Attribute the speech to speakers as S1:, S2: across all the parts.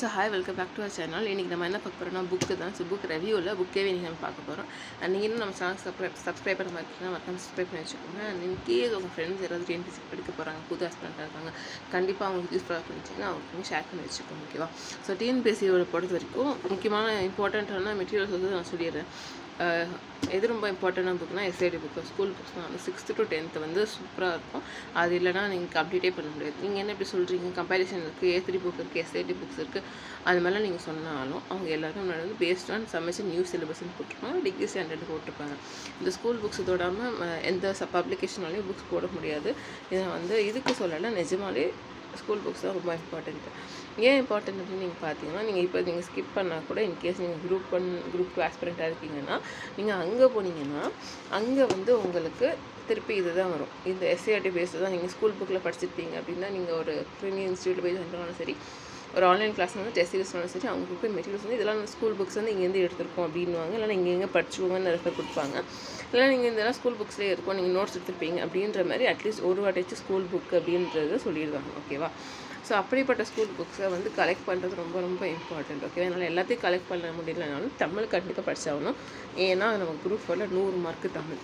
S1: So hi welcome back to our channel. இன்றைக்கி நம்ம என்ன பார்க்க போகிறோம்னா புக்கு தான். ஸோ புக் ரிவ்யூவில் புக்கேவே இன்றைக்கி நம்ம பார்க்க போகிறோம். அண்ட் நீங்கள் இன்னும் நம்ம சேனல் சப்ஸ்கிரைப் பண்ண மாதிரி மறக்காம சப்ஸ்கிரைப் பண்ணி வச்சுக்கோங்க. அண்ட் இன்கேஸ் உங்கள் ஃப்ரெண்ட்ஸ் யாராவது டிஎன்பிஎஸ்சி படிக்க போகிறாங்க, புது ஹஸ்பண்டாக இருக்காங்க, கண்டிப்பாக அவங்களுக்கு யூஸ்ஃபுல்லாக பண்ணிச்சிங்கன்னா அவங்களுக்கு ஷேர் பண்ணி வச்சுக்கோங்க. ஓகேவா? ஸோ டிஎன்பிஎஸ்சியோட பொறுத்த வரைக்கும் முக்கியமான இம்பார்ட்டண்ட்டான மெட்டீரியல்ஸ் வந்து நான் சொல்லிடுறேன். எது ரொம்ப இம்பார்ட்டண்டான புக்னா எஸ்ஐடி புக்கு, ஸ்கூல் புக்ஸ் தான். 6th to 10th வந்து சூப்பராக இருக்கும். அது இல்லைனா நீங்கள் கம்ப்ளீட்டே பண்ண முடியாது. நீங்கள் என்ன இப்படி சொல்கிறீங்க, கம்பேரிசன் இருக்குது, A3 புக் இருக்குது, எஸ்ஐடி புக்ஸ் இருக்குது, அது மாதிரிலாம் நீங்கள் சொன்னாலும் அவங்க எல்லாருமே முன்னாடி வந்து பேஸ்ட் ஆன் சமைச்சு நியூ சிலபஸ்ன்னு போட்டிருப்பாங்க, டிகிரி ஸ்டாண்டர்ட் போட்டிருப்பாங்க. இந்த ஸ்கூல் புக்ஸ் தொடாமல் எந்த பப்ளிகேஷனாலையும் புக்ஸ் போட முடியாது. இதை வந்து இதுக்கு சொல்லலை, நிஜமாலே ஸ்கூல் புக்ஸ் தான் ரொம்ப இம்பார்ட்டண்ட்டு. ஏன் இம்பார்ட்டன்ட் அப்படின்னு நீங்கள் பார்த்தீங்கன்னா, நீங்கள் ஸ்கிப் பண்ணால் கூட இன்கேஸ் நீங்கள் குரூப் 2 ஆஸ்பிரண்ட்டாக இருக்கீங்கன்னா, நீங்கள் அங்கே போனீங்கன்னா அங்கே வந்து உங்களுக்கு திருப்பி இது தான் வரும். இந்த எஸ்ஏஆர்டி பேஸ்டு தான் நீங்கள் ஸ்கூல் புக்கில் படிச்சிருப்பீங்க அப்படின்னா, நீங்கள் ஒரு ப்ரீமியம் இன்ஸ்டியூட்டில் போய் ஜாயின் பண்ணாலும் சரி, ஒரு ஆன்லைன் கிளாஸ் வந்து டெஸ்ட் சீரிஸ்னாலும் சரி, அவங்க கொடுக்குற மெட்டீரியல்ஸ் வந்து இதெல்லாம் ஸ்கூல் புக்ஸ் வந்து இங்கேருந்து எடுத்துருக்கோம் அப்படின்வாங்க. இல்லைனா இங்கே எங்கே படிச்சுக்கோங்கன்னு ரெஃபர் கொடுப்பாங்க. இல்லைனா நீங்கள் இதெல்லாம் ஸ்கூல் புக்ஸ்லேயே இருக்கும், நீங்கள் நோட்ஸ் எடுத்துருப்பீங்க அப்படின்ற மாதிரி அட்லீஸ்ட் ஒரு வாட்டிச்சு ஸ்கூல் புக் அப்படின்றத சொல்லிடுவாங்க. ஓகேவா? ஸோ அப்படிப்பட்ட ஸ்கூல் புக்ஸை வந்து கலெக்ட் பண்ணுறது ரொம்ப ரொம்ப இம்பார்ட்டண்ட். ஓகே, அதனால் எல்லாத்தையும் கலெக்ட் பண்ண முடியலனாலும் தமிழ் கண்டிப்பாக படித்தாகணும். ஏன்னா நமக்கு குரூப் 4ல் 100 மார்க்கு தமிழ்.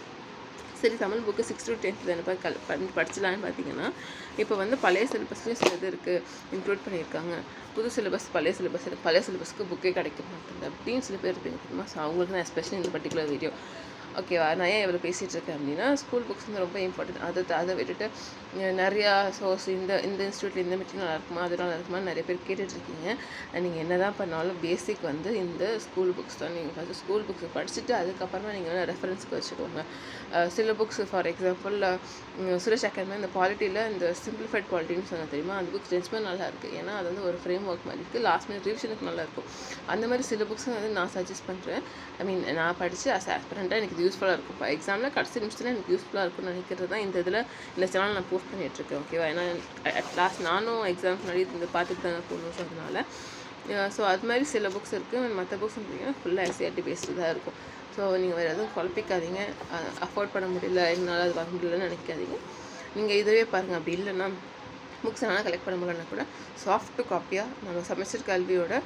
S1: சரி, Tamil book 6th to 10th தானே படிச்சலான்னு பார்த்தீங்கன்னா, இப்போ வந்து பழைய சிலபஸ்லேயும் சில இது இருக்குது, இன்க்ளூட் பண்ணியிருக்காங்க. புது சிலபஸ் பழைய சிலபஸ்க்கு புக்கே கிடைக்க மாட்டேங்குது அப்படின்னு சில பேர் இருப்பீங்க தெரியுமா. ஸோ அவங்களுக்கு தான் எஸ்பெஷலி இந்த பர்டிகுலர் வீடியோ. ஓகேவா? நான் ஏன் இவ்வளோ பேசிகிட்டு இருக்கேன் அப்படின்னா, ஸ்கூல் புக்ஸ் வந்து ரொம்ப இம்பார்ட்டன்ட். அதை விட்டுட்டு நிறையா சோர்ஸ் இந்த இன்ஸ்டியூட்டில் இந்த மெட்டீரியல் நல்லா இருக்குமா, அது நல்லா இருக்குமா நிறைய பேர் கேட்டுட்ருக்கீங்க. நீங்கள் என்ன தான் பண்ணாலும் பேசிக் வந்து இந்த ஸ்கூல் புக்ஸ் தான். நீங்கள் ஃபஸ்ட்டு ஸ்கூல் புக்ஸ் படிச்சுட்டு அதுக்கப்புறமா நீங்கள் வந்து ரெஃபரன்ஸ்க்கு வச்சுக்கோங்க. சில books for example Suresh academy இந்த பாலிட்டியில் இந்த சிம்பிளிஃபைட் பாலிட்டின்னு சொன்னால் தெரியுமா, அந்த புக்ஸ் நிஜமாக நல்லாயிருக்கு. ஏன்னா அது வந்து ஒரு ஃப்ரேம் ஒர்க் மாதிரி இருக்குது, லாஸ்ட் மினிட் ரிவிஷனுக்கு நல்லாயிருக்கும். அந்த மாதிரி சில புக்ஸ் வந்து நான் சஜஸ்ட் பண்ணுறேன். நான் படித்து ஆஸ்பிரண்ட்டாக எனக்கு யூஸ்ஃபுல்லாக இருக்கும். இப்போ எக்ஸாமில் கடைசி நிமிஷத்தில் எனக்கு யூஸ்ஃபுல்லாக இருக்கும்னு நினைக்கிறது தான் இந்த சேனல் நான் போஸ்ட் பண்ணிகிட்ருக்கேன். ஓகேவா? ஏன்னா அட் லாஸ்ட் நானும் எக்ஸாம்ஸ் முன்னாடி இந்த பார்த்துட்டு தான் போகணும். ஸோ அதனால் அது மாதிரி சில புக்ஸ் இருக்குது. மற்ற புக்ஸ் பார்த்தீங்கன்னா ஃபுல்லாக எஸ்சிஆர்டி பேஸ்டு தான் இருக்கும். ஸோ நீங்கள் வேறு எதுவும் குழப்பிக்காதீங்க. அஃபோர்ட் பண்ண முடியல, என்னால் அது வர முடியலன்னு நினைக்காதீங்க. நீங்கள் இதுவே பாருங்கள். அப்படி இல்லைன்னா புக்ஸ் என்னால் கலெக்ட் பண்ண முடியலன்னா கூட சாஃப்ட் காப்பியாக நம்ம செமஸ்டர் கல்வியோட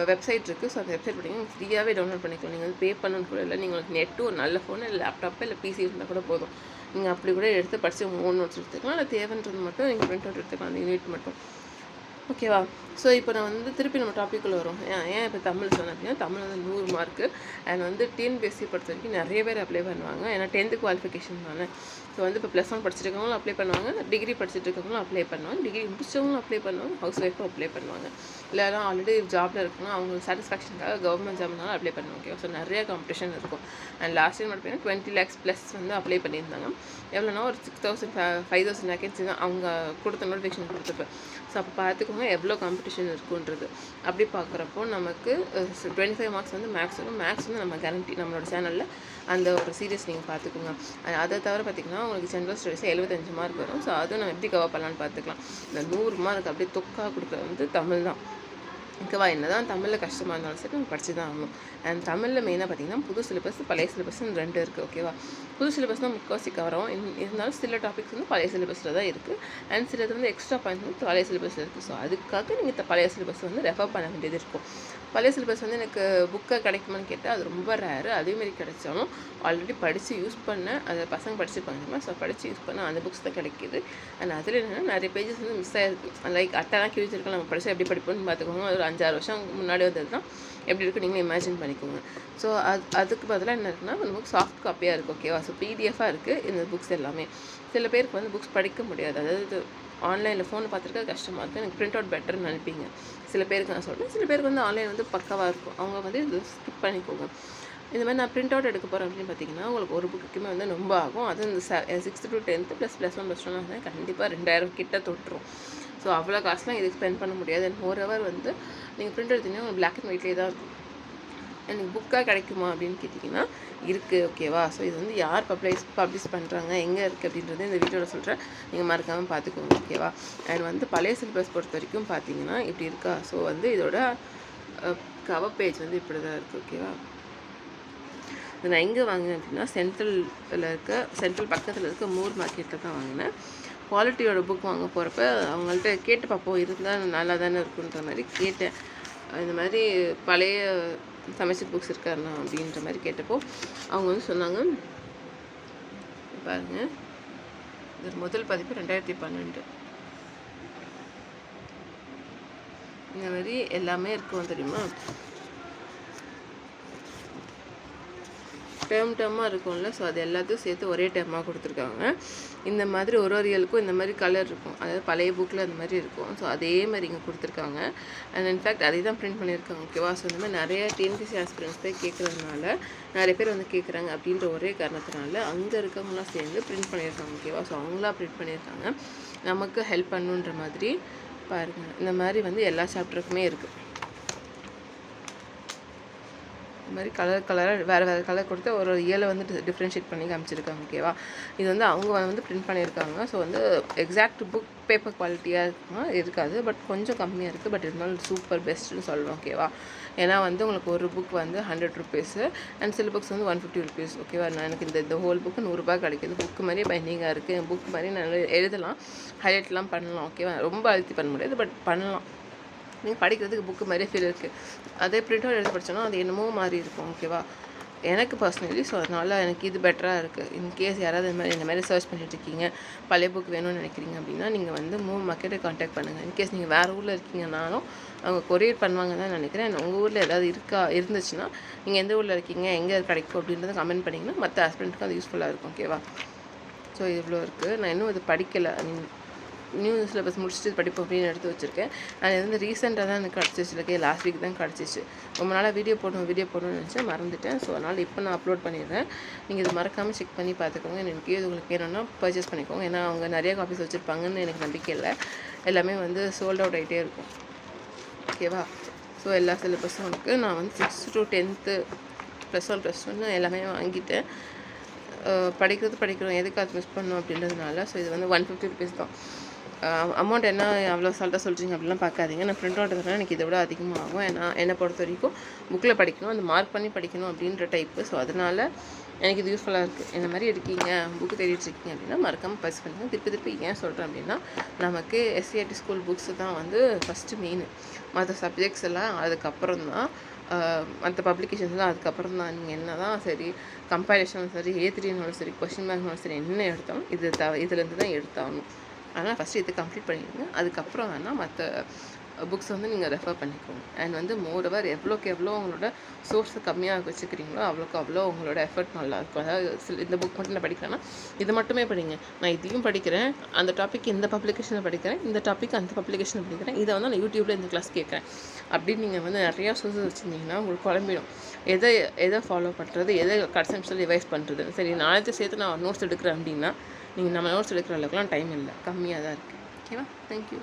S1: வெப்சைட் இருக்குது. ஸோ அந்த வெப்சைட் பார்த்தீங்கன்னா ஃப்ரீயாகவே டவுன்லோட் பண்ணிக்கலாம். நீங்கள் வந்து பே பண்ணணும் கூட இல்லை. நீங்கள் நெட்டு ஒரு நல்ல ஃபோனு இல்லை லேப்டாப்பு இல்லை பிசி இருந்தால் கூட போதும். நீங்கள் அப்படி கூட எடுத்து படித்து 3 நோட்ஸ் எடுத்துக்கலாம். இல்லை தேவைன்றது மட்டும் நீங்கள் பிரிண்ட் அவுட் எடுத்துக்கலாம், அந்த யூனிட் மட்டும். ஓகேவா? ஸோ இப்போ நான் வந்து திருப்பி நம்ம டாப்பிக்குள்ளே வரும். ஏன் இப்போ தமிழ் சொன்னேன் அப்படின்னா, தமிழ் வந்து 100 மார்க்கு. அண்ட் வந்து டிஎன்பிஎஸ்சி பொறுத்த வரைக்கும் நிறைய பேர் அப்ளை பண்ணுவாங்க. ஏன்னா 10th குவாலிஃபிகேஷன் தானே. ஸோ வந்து இப்போ +1 படிச்சிருக்கவங்களும் அப்ளை பண்ணுவாங்க, டிகிரி படிச்சுட்டு இருக்கவங்களும் அப்ளை பண்ணுவாங்க, டிகிரி முடிச்சவங்களும் அப்ளை பண்ணுவாங்க, ஹவுஸ் ஒய்ஃபும் அப்ளை பண்ணுவாங்க. இல்லைனா ஆல்ரெடி ஜாபில் இருக்குன்னா அவங்களுக்கு சாட்டிஸ்ஃபேக்ஷனுக்காக கவர்மெண்ட் ஜாப்னாலும் அப்ளை பண்ணுவாங்க. ஓகேவா? ஸோ நிறைய காம்படிஷன் இருக்கும். அண்ட் லாஸ்ட் இயர் மட்டும் 20 lakhs ப்ளஸ் வந்து அப்ளை பண்ணியிருந்தாங்க. எவ்வளோனா ஒரு 6,000 5,000 வேகன்சி தான் அவங்க கொடுத்த நோட்டிஃபிகேஷன் கொடுத்துருப்பேன். ஸோ அப்போ பார்த்துக்கோங்க எவ்வளோ காம்படிஷன் இருக்குன்றது. அப்படி பார்க்குறப்போ நமக்கு 25 மார்க்ஸ் வந்து மேக்ஸ் வரும். மேக்ஸ் வந்து நம்ம கேரண்டி நம்மளோட சேனலில் அந்த ஒரு சீரியஸ் நீங்கள் பார்த்துக்கோங்க. அதை தவிர பார்த்திங்கன்னா உங்களுக்கு ஜென்ரல் ஸ்டடீஸில் 75 மார்க் வரும். ஸோ அதுவும் நம்ம எப்படி கவர் பண்ணலான்னு பார்த்துக்கலாம். இந்த 100 மார்க் அப்படியே தொக்கா கொடுக்குறது வந்து தமிழ் தான். ஓகேவா? என்ன தான் தமிழில் கஷ்டமாக இருந்தாலும் சரி நம்ம படித்து தான் ஆகணும். அண்ட் தமிழில் மெயினாக பார்த்திங்கன்னா புது சிலபஸ் பழைய சிலபஸ்ன்னு 2 இருக்குது. ஓகேவா? புது சிலபஸ் தான் முக்கால்வாசி கவர் ஆகும். இருந்தாலும் சில டாபிக்ஸ் வந்து பழைய சிலபஸில் தான் இருக்குது. அண்ட் சிலது வந்து எக்ஸ்ட்ரா பாயிண்ட்ஸ் வந்து பழைய சிலபஸில் இருக்குது. ஸோ அதுக்காக நீங்கள் பழைய சிலபஸ் வந்து ரெஃபர் பண்ண வேண்டியது இருக்கும். பழைய சிலபஸ் வந்து எனக்கு புக்கை கிடைக்குமான்னு கேட்டால் அது ரொம்ப ரேரு. அதேமாரி கிடைச்சாலும் ஆல்ரெடி படித்து யூஸ் பண்ண அதை பசங்க படிச்சுருப்பாங்க. ஸோ படித்து யூஸ் பண்ண அந்த புக்ஸ் தான் கிடைக்கிது. அண்ட் அதில் என்னென்னா நிறைய பேஜஸ் வந்து மிஸ் ஆகிருக்கு. லைக் அட்டெல்லாம் கிழிச்சிருக்கலாம். நம்ம படித்தா எப்படி படிப்போம்னு பார்த்துக்கோங்க. ஒரு 5-6 வருஷம் முன்னாடி வந்தது தான் எப்படி இருக்குது நீங்களும் இமேஜின் பண்ணிக்கோங்க. ஸோ அதுக்கு பதிலாக என்ன இருக்குன்னா அந்த புக் சாஃப்ட் காப்பியாக இருக்குது. ஓகேவா? ஸோ பிடிஎஃபாக இருக்குது இந்த புக்ஸ் எல்லாமே. சில பேருக்கு வந்து புக்ஸ் படிக்க முடியாது, அதாவது ஆன்லைனில் ஃபோனில் பார்த்துருக்க கஷ்டமாக இருக்குது, எனக்கு பிரிண்ட் அவுட் பெட்டர்னு நினைப்பீங்க. சில பேருக்கு நான் சொல்கிறேன். சில பேருக்கு வந்து ஆன்லைன் வந்து பக்காவாக இருக்கும், அவங்க வந்து இது ஸ்கிப் பண்ணிக்கோங்க. இந்த மாதிரி நான் பிரிண்ட் அவுட் எடுக்க போகிறேன் அப்படின்னு பார்த்தீங்கன்னா உங்களுக்கு ஒரு புக்குக்குமே வந்து ரொம்ப ஆகும். அது இந்த 6th to 10th ப்ளஸ் +1 +2 கண்டிப்பாக 2000 கிட்ட தொட்டுரும். ஸோ அவ்வளோ காசுலாம் இதுக்கு ஸ்பெண்ட் பண்ண முடியாது. அண்ட் மோரோவர் வந்து நீங்கள் பிரிண்ட் எடுத்தீங்கன்னா உங்களுக்கு பிளாக் அண்ட் ஒயிட்லேயே தான் இருக்கும். எனக்கு புக்காக கிடைக்குமா அப்படின்னு கேட்டிங்கன்னா இருக்குது. ஓகேவா? ஸோ இது வந்து யார் பப்ளிஷ் பண்ணுறாங்க, எங்கே இருக்குது அப்படின்றது இந்த வீடியோவில் சொல்கிறேன். நீங்கள் மறக்காமல் பார்த்துக்கோங்க. ஓகேவா? அண்ட் வந்து பழைய சிலபஸ் பொறுத்த வரைக்கும் பார்த்தீங்கன்னா இப்படி இருக்கா. ஸோ வந்து இதோட கவர் பேஜ் வந்து இப்படி தான் இருக்குது. ஓகேவா? நான் எங்கே வாங்கினேன் அப்படின்னா சென்ட்ரல் பக்கத்தில் இருக்க மூர் மார்க்கெட்டில் தான் வாங்கினேன். குவாலிட்டியோட புக் வாங்க போகிறப்ப அவங்கள்ட்ட கேட்டு பார்ப்போம், இருந்தால் நல்லா தானே இருக்குன்ற மாதிரி கேட்டேன். இந்த மாதிரி பழைய செமஸ்டர் புக்ஸ் இருக்காருண்ணா அப்படின்ற மாதிரி கேட்டப்போ அவங்க வந்து சொன்னாங்க, பாருங்கள் இது முதல் பதிப்பு 2012. இந்த மாதிரி எல்லாமே இருக்கும் தெரியுமா, டேர்மாக இருக்கும்ல. ஸோ அது எல்லாத்தையும் சேர்த்து ஒரே டேர்மாக கொடுத்துருக்காங்க. இந்த மாதிரி ஒரு இயலுக்கும் இந்த மாதிரி கலர் இருக்கும், அதாவது பழைய புக்கில் அந்த மாதிரி இருக்கும். ஸோ அதே மாதிரி இங்கே கொடுத்துருக்காங்க. அண்ட் இன்ஃபேக்ட் அதை தான் பிரிண்ட் பண்ணியிருக்காங்க. ஓகேவா. ஸோ இந்த மாதிரி நிறைய டிஎன்பிசி ஆஸ்பிரன்ஸ் போய் கேட்குறதுனால நிறைய பேர் வந்து கேட்குறாங்க அப்படின்ற ஒரே காரணத்தினால அங்கே இருக்கவங்களாம் சேர்ந்து பிரிண்ட் பண்ணியிருக்காங்க. ஓகேவா. ஸோ அவங்களாம் பிரிண்ட் பண்ணியிருக்காங்க, நமக்கு ஹெல்ப் பண்ணுன்ற மாதிரி. பாருங்கள், இந்த மாதிரி வந்து எல்லா சாப்டருக்குமே இருக்குது. இந்த மாதிரி கலராக வேறு கலர் கொடுத்து ஒரு இயலை வந்து டிஃப்ரென்ஷியேட் பண்ணி காமிச்சிருக்காங்க. ஓகேவா. இது வந்து அவங்க வந்து பிரிண்ட் பண்ணியிருக்காங்க. ஸோ வந்து எக்ஸாக்ட் புக் பேப்பர் குவாலிட்டியாக இருக்காது, பட் கொஞ்சம் கம்மியாக இருக்குது. பட் இருந்தாலும் சூப்பர் பெஸ்ட்டுன்னு சொல்லுவோம். ஓகேவா. ஏன்னா வந்து உங்களுக்கு ஒரு புக் வந்து 100 ருபீஸு அண்ட் சில புக்ஸ் வந்து 150 ருபீஸ். ஓகேவா. நான் எனக்கு இந்த ஹோல் புக்கு 100 ரூபாய் கிடைக்கிது. புக்கு மாதிரியே பைண்டிங்காக இருக்குது. புக் மாதிரி நான் எழுதலாம், ஹைலைட்லாம் பண்ணலாம். ஓகேவா. ரொம்ப அழுத்தி பண்ண முடியாது, பட் பண்ணலாம். நீங்கள் படிக்கிறதுக்கு புக்கு மாதிரியே ஃபீல் இருக்குது. அதே பிரிண்ட் அவுட் எடுத்து படித்தோன்னா அது என்னமோ மாதிரி இருக்கும். ஓகேவா. எனக்கு பர்சனலி ஸோ அதனால் எனக்கு இது பெட்டராக இருக்குது. இன்கேஸ் யாராவது இந்த மாதிரி சர்ச் பண்ணிட்டுருக்கீங்க, பழைய புக் வேணும்னு நினைக்கிறீங்க அப்படின்னா நீங்கள் வந்து மூவ் மார்க்கெட்டை கான்டாக்ட் பண்ணுங்கள். இன்கேஸ் நீங்கள் வேறு ஊரில் இருக்கீங்கன்னாலும் அவங்க கொரியர் பண்ணுவாங்க தான் நினைக்கிறேன். உங்கள் ஊரில் ஏதாவது இருந்துச்சுன்னா நீங்கள் எந்த ஊரில் இருக்கீங்க, எங்கே கிடைக்கும் அப்படின்றத கமெண்ட் பண்ணிங்கன்னா மற்ற ஹஸ்பண்டுக்கும் அது யூஸ்ஃபுல்லாக இருக்கும். ஓகேவா. ஸோ இவ்வளோ இருக்குது. நான் இன்னும் இது படிக்கலை, நியூ சிலபஸ் முடிச்சுட்டு படிப்போம் அப்படின்னு எடுத்து வச்சுருக்கேன். அது வந்து ரீசெண்டாக தான் எனக்கு கிடச்சிச்சு, லாஸ்ட் வீக் தான் கிடச்சிச்சு. ரொம்ப நாளாக வீடியோ போடணும்னு நினச்சேன், மறந்துட்டேன். ஸோ அதனால் இப்போ நான் அப்லோட் பண்ணிடுறேன். நீங்கள் இது மறக்காமல் செக் பண்ணி பார்த்துக்கோங்க. எனக்கு இது உங்களுக்கு வேணும்னா பர்ச்சேஸ் பண்ணிக்கோங்க. ஏன்னா அவங்க நிறைய காப்பீஸ் வச்சுருப்பாங்கன்னு எனக்கு நம்பிக்கை இல்லை. எல்லாமே வந்து சோல்ட் அவுட் ஆகிட்டே இருக்கும். ஓகேவா. ஸோ எல்லா சிலபஸும் இருக்குது. நான் வந்து 6th to 10th +1 +2 எல்லாமே வாங்கிட்டேன். படிக்கிறோம், எதுக்கு அது மிஸ் பண்ணணும் அப்படின்றதுனால. ஸோ இது வந்து 150 ருபீஸ் தான். அமௌண்ட் என்ன அவ்வளோ சால்ட்டாக சொல்கிறீங்க அப்படிலாம் பார்க்காதீங்க. நான் பிரிண்ட் அவுட் எடுக்கிறேன், எனக்கு இதை விட அதிகமாகும். ஏன்னா என்னை பொறுத்த வரைக்கும் புக்கில் படிக்கணும், அந்த மார்க் பண்ணி படிக்கணும் அப்படின்ற டைப்பு. ஸோ அதனால் எனக்கு இது யூஸ்ஃபுல்லாக இருக்குது. இந்த மாதிரி இருக்கீங்க, புக்கு தேடிட்டுருக்கீங்க அப்படின்னா மறக்காமல் பர்ச்சேஸ் பண்ணுங்கள். திருப்பி ஏன் சொல்கிறேன் அப்படின்னா, நமக்கு SCRT ஸ்கூல் புக்ஸு தான் வந்து ஃபஸ்ட்டு மெயின். மற்ற சப்ஜெக்ட்ஸ் எல்லாம் அதுக்கப்புறம் தான், மற்ற பப்ளிகேஷன்ஸ்லாம் அதுக்கப்புறம் தான். நீங்கள் என்ன தான் சரி கம்பைலேஷனும் சரி, A3னாலும் சரி, கொஷின் பேங்க்னாலும் சரி, என்ன எடுத்தாலும் இதுலேருந்து தான் எடுத்தாகணும். ஆனால் ஃபஸ்ட்டு இது கம்ப்ளீட் பண்ணிடுங்க. அதுக்கப்புறம் வேணால் மற்ற புக்ஸ் வந்து நீங்கள் ரெஃபர் பண்ணிக்கோங்க. அண்ட் வந்து மோரோவர் எவ்வளோக்கு எவ்வளோ உங்களோட சோர்ஸை கம்மியாக வச்சுக்கிறீங்களோ அவ்வளோக்கு அவ்வளோ உங்களோட எஃபர்ட் நல்லாயிருக்கும். அதாவது இந்த புக் மட்டும் நான் படிக்கிறேன்னா இது மட்டுமே படிங்க. நான் இதையும் படிக்கிறேன், அந்த டாபிக் இந்த பப்ளிகேஷனில் படிக்கிறேன், இந்த டாபிக் அந்த பப்ளிகேஷனில் படிக்கிறேன், இதை வந்து நான் யூடியூப்பில் இந்த கிளாஸ் கேட்குறேன் அப்படின்னு நீங்கள் வந்து நிறையா சோர்ஸஸ் வச்சுருந்தீங்கன்னா உங்களுக்கு குழம்பிடும். எதை ஃபாலோ பண்ணுறது, எதை கடைசி நிமிஷத்தில் ரிவைஸ் பண்ணுறது. சரி நாளைக்கு சேர்த்து நான் நோட்ஸ் எடுக்கிறேன் அப்படின்னா நீங்கள் நம்ம நோட்ஸ் எடுக்கிற அளவுக்குலாம் டைம் இல்லை, கம்மியாக தான் இருக்குது. ஓகேவா. தேங்க்யூ.